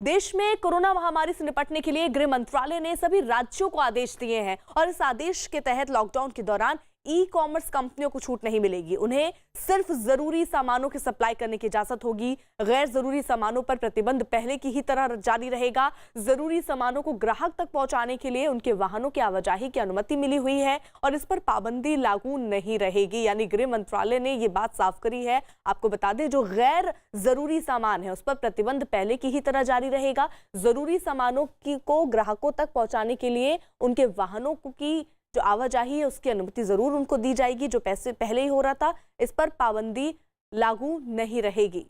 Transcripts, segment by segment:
देश में कोरोना महामारी से निपटने के लिए गृह मंत्रालय ने सभी राज्यों को आदेश दिए हैं और इस आदेश के तहत लॉकडाउन के दौरान ई कॉमर्स कंपनियों को छूट नहीं मिलेगी। उन्हें सिर्फ जरूरी सामानों की सप्लाई करने की इजाजत होगी। गैर जरूरी सामानों पर प्रतिबंध पहले की ही तरह जारी रहेगा। जरूरी सामानों को ग्राहक तक पहुंचाने के लिए उनके वाहनों की आवाजाही की अनुमति मिली हुई है और इस पर पाबंदी लागू नहीं रहेगी। यानी गृह मंत्रालय ने ये बात साफ करी है। आपको बता दें, जो गैर जरूरी सामान है उस पर प्रतिबंध पहले की ही तरह जारी रहेगा। जरूरी सामानों को ग्राहकों तक पहुंचाने के लिए उनके वाहनों की जो आवाजाही है उसकी अनुमति जरूर उनको दी जाएगी। जो पैसे पहले ही हो रहा था, इस पर पाबंदी लागू नहीं रहेगी।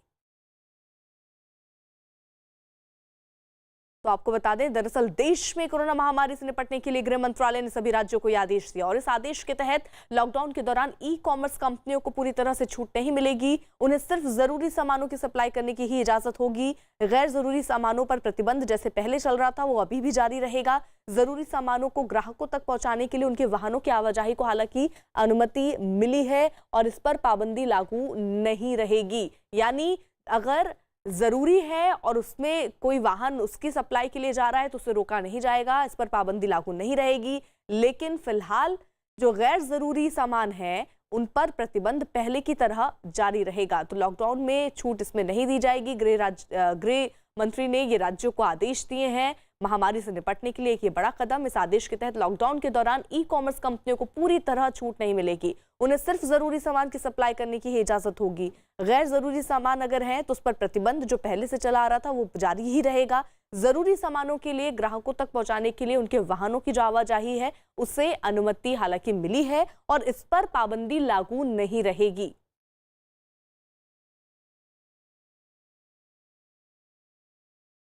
तो आपको बता दें, दरअसल देश में कोरोना महामारी से निपटने के लिए गृह मंत्रालय ने सभी राज्यों को यह आदेश दिया और इस आदेश के तहत लॉकडाउन के दौरान ई कॉमर्स कंपनियों को पूरी तरह से छूट नहीं मिलेगी। उन्हें सिर्फ जरूरी सामानों की सप्लाई करने की ही इजाजत होगी। गैर जरूरी सामानों पर प्रतिबंध जैसे पहले चल रहा था वो अभी भी जारी रहेगा। जरूरी सामानों को ग्राहकों तक पहुंचाने के लिए उनके वाहनों की आवाजाही को हालांकि अनुमति मिली है और इस पर पाबंदी लागू नहीं रहेगी। यानी अगर जरूरी है और उसमें कोई वाहन उसकी सप्लाई के लिए जा रहा है तो उसे रोका नहीं जाएगा, इस पर पाबंदी लागू नहीं रहेगी। लेकिन फिलहाल जो गैर जरूरी सामान है उन पर प्रतिबंध पहले की तरह जारी रहेगा। तो लॉकडाउन में छूट इसमें नहीं दी जाएगी। गृह मंत्री ने ये राज्यों को आदेश दिए हैं महामारी से निपटने के लिए। एक ये बड़ा कदम। इस आदेश के तहत लॉकडाउन के दौरान ई कॉमर्स कंपनियों को पूरी तरह छूट नहीं मिलेगी। उन्हें सिर्फ जरूरी सामान की सप्लाई करने की ही इजाजत होगी। गैर जरूरी सामान अगर है तो उस पर प्रतिबंध जो पहले से चला आ रहा था वो जारी ही रहेगा। जरूरी सामानों के लिए ग्राहकों तक पहुंचाने के लिए उनके वाहनों की जो आवाजाही है उसे अनुमति हालांकि मिली है और इस पर पाबंदी लागू नहीं रहेगी।